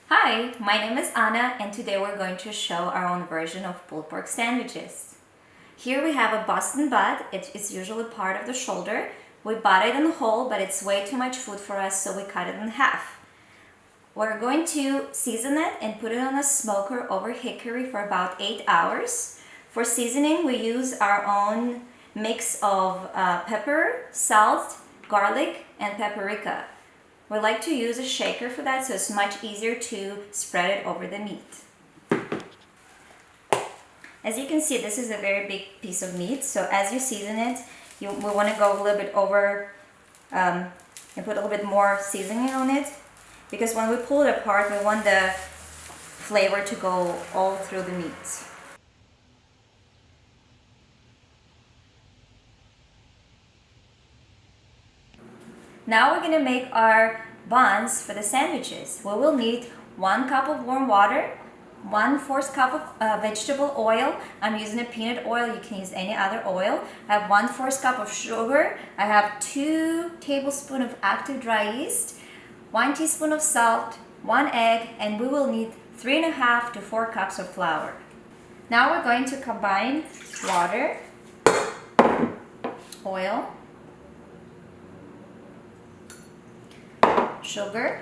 Hi, my name is Anna and today we're going to show our own version of pulled pork sandwiches. Here we have a Boston butt. It is usually part of the shoulder. We bought it in whole, but it's way too much food for us, so we cut it in half. We're going to season it and put it on a smoker over hickory for about 8 hours. For seasoning, we use our own mix of pepper, salt, garlic, and paprika. We like to use a shaker for that, so it's much easier to spread it over the meat. As you can see, this is a very big piece of meat, so as you season it, we want to go a little bit over and put a little bit more seasoning on it, because when we pull it apart, we want the flavor to go all through the meat. Now we're going to make our buns for the sandwiches. We will need 1 cup of warm water, 1/4 cup of vegetable oil. I'm using a peanut oil, you can use any other oil. I have 1/4 cup of sugar. I have 2 tablespoons of active dry yeast, 1 teaspoon of salt, 1 egg, and we will need 3.5 to 4 cups of flour. Now we're going to combine water, oil, sugar.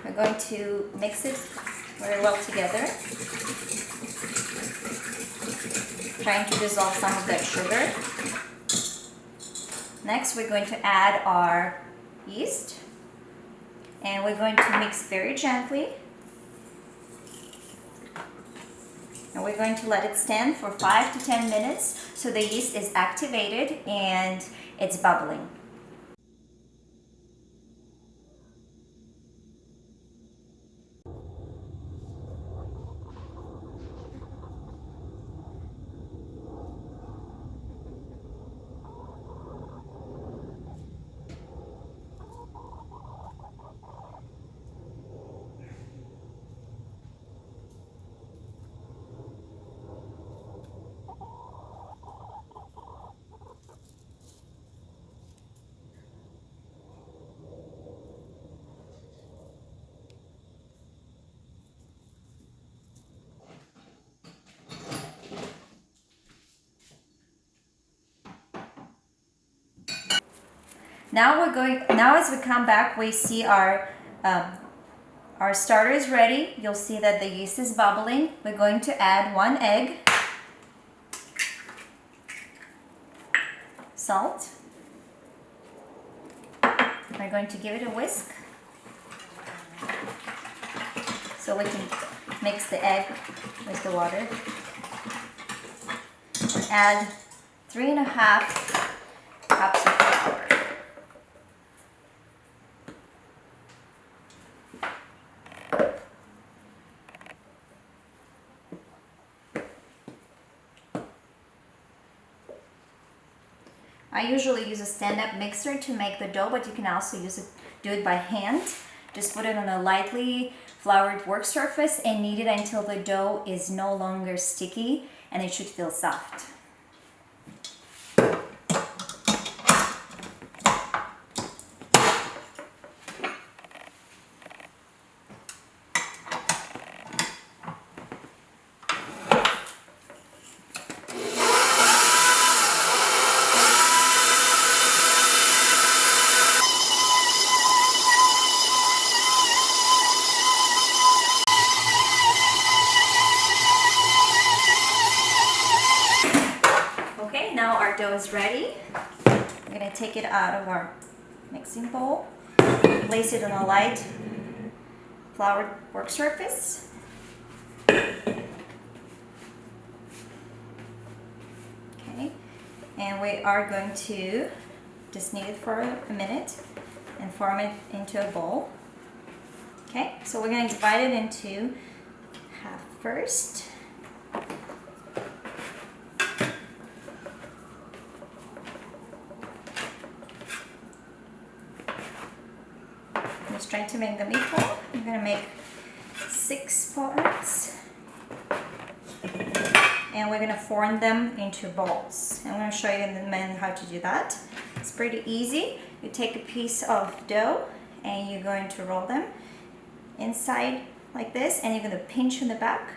We're going to mix it very well together, trying to dissolve some of that sugar. Next, we're going to add our yeast, and we're going to mix very gently. And we're going to let it stand for 5 to 10 minutes so the yeast is activated and it's bubbling. Now as we come back, we see our starter is ready. You'll see that the yeast is bubbling. We're going to add 1 egg, salt. We're going to give it a whisk so we can mix the egg with the water. And add 3.5 cups of flour. I usually use a stand-up mixer to make the dough, but you can also do it by hand. Just put it on a lightly floured work surface and knead it until the dough is no longer sticky and it should feel soft. Okay, now our dough is ready. We're going to take it out of our mixing bowl, place it on a light floured work surface. Okay, and we are going to just knead it for a minute and form it into a bowl. Okay, so we're going to divide it into half first. Just trying to make the meatball. I'm going to make 6 parts and we're going to form them into balls. I'm going to show you in a minute how to do that. It's pretty easy. You take a piece of dough and you're going to roll them inside like this, and you're going to pinch in the back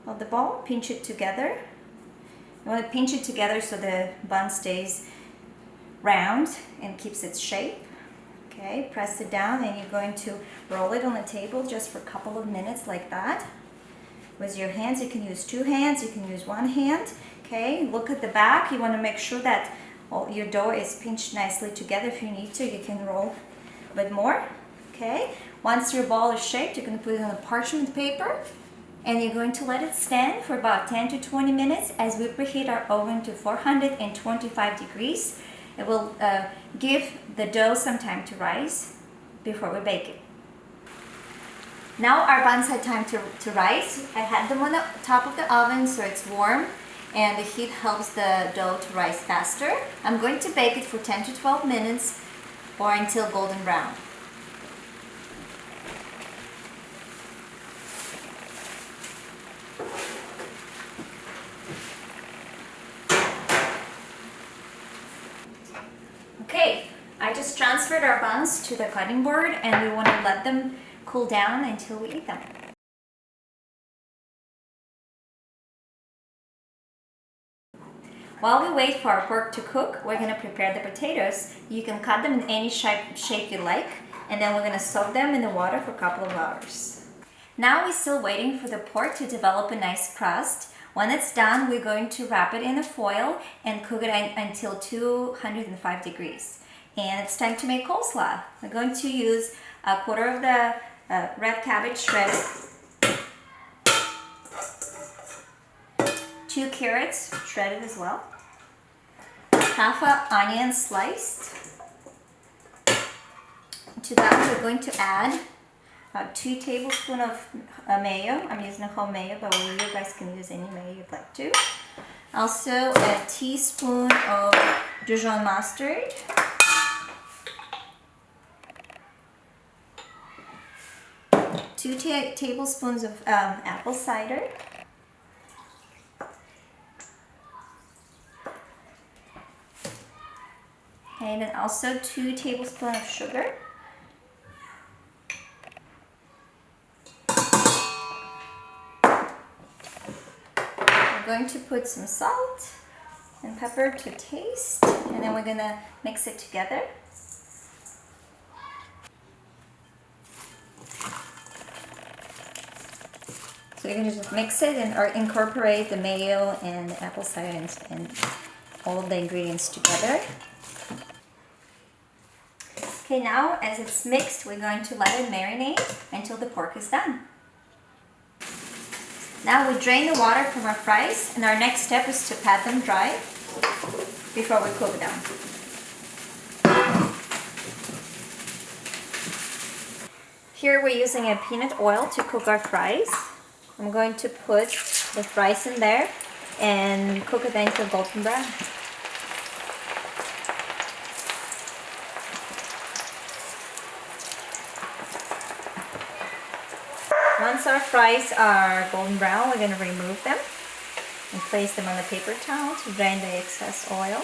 of the ball, pinch it together. You want to pinch it together so the bun stays round and keeps its shape. Okay, press it down, and you're going to roll it on the table just for a couple of minutes like that. With your hands, you can use 2 hands, you can use 1 hand. Okay, look at the back. You want to make sure that your dough is pinched nicely together. If you need to, you can roll a bit more. Okay, once your ball is shaped, you can put it on a parchment paper, and you're going to let it stand for about 10 to 20 minutes as we preheat our oven to 425 degrees. It will give the dough some time to rise before we bake it. Now our buns had time to rise. I had them on the top of the oven so it's warm, and the heat helps the dough to rise faster. I'm going to bake it for 10 to 12 minutes or until golden brown. Okay, I just transferred our buns to the cutting board, and we want to let them cool down until we eat them. While we wait for our pork to cook, we're going to prepare the potatoes. You can cut them in any shape you like, and then we're going to soak them in the water for a couple of hours. Now we're still waiting for the pork to develop a nice crust. When it's done, we're going to wrap it in a foil and cook it until 205 degrees. And it's time to make coleslaw. We're going to use a quarter of the red cabbage shredded, 2 carrots shredded as well, half an onion sliced. To that, we're going to add 2 tablespoons of mayo. I'm using a whole mayo, but you guys can use any mayo you'd like to. Also a teaspoon of Dijon mustard, two tablespoons of apple cider, and then also 2 tablespoons of sugar. We're going to put some salt and pepper to taste, and then we're going to mix it together. So you're going to just mix it and incorporate the mayo and the apple cider and all of the ingredients together. Okay, now as it's mixed, we're going to let it marinate until the pork is done. Now we drain the water from our fries, and our next step is to pat them dry before we cook them. Here we're using a peanut oil to cook our fries. I'm going to put the fries in there and cook it until golden brown. Once our fries are golden brown, we're going to remove them and place them on the paper towel to drain the excess oil.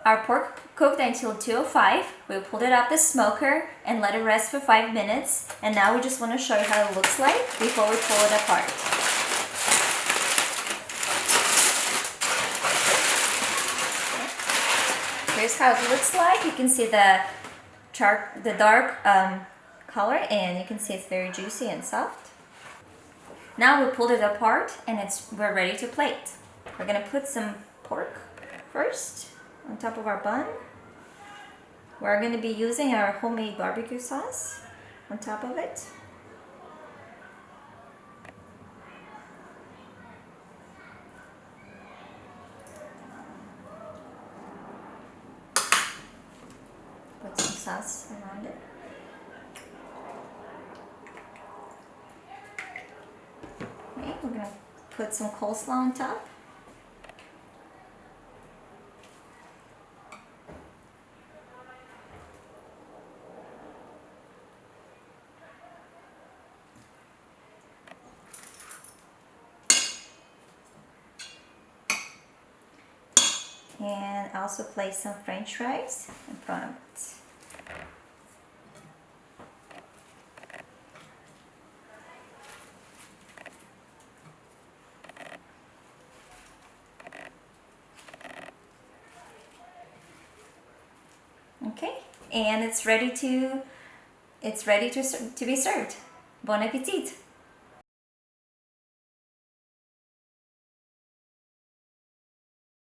Our pork cooked until 205. We pulled it out the smoker and let it rest for 5 minutes. And now we just want to show you how it looks like before we pull it apart. Here's how it looks like. You can see the dark color, and you can see it's very juicy and soft. Now we pulled it apart, and we're ready to plate. We're going to put some pork first on top of our bun. We're going to be using our homemade barbecue sauce on top of it. Put some sauce around it. Okay, we're going to put some coleslaw on top. And also place some French fries in front of it. Okay, and it's ready to be served. Bon appetit!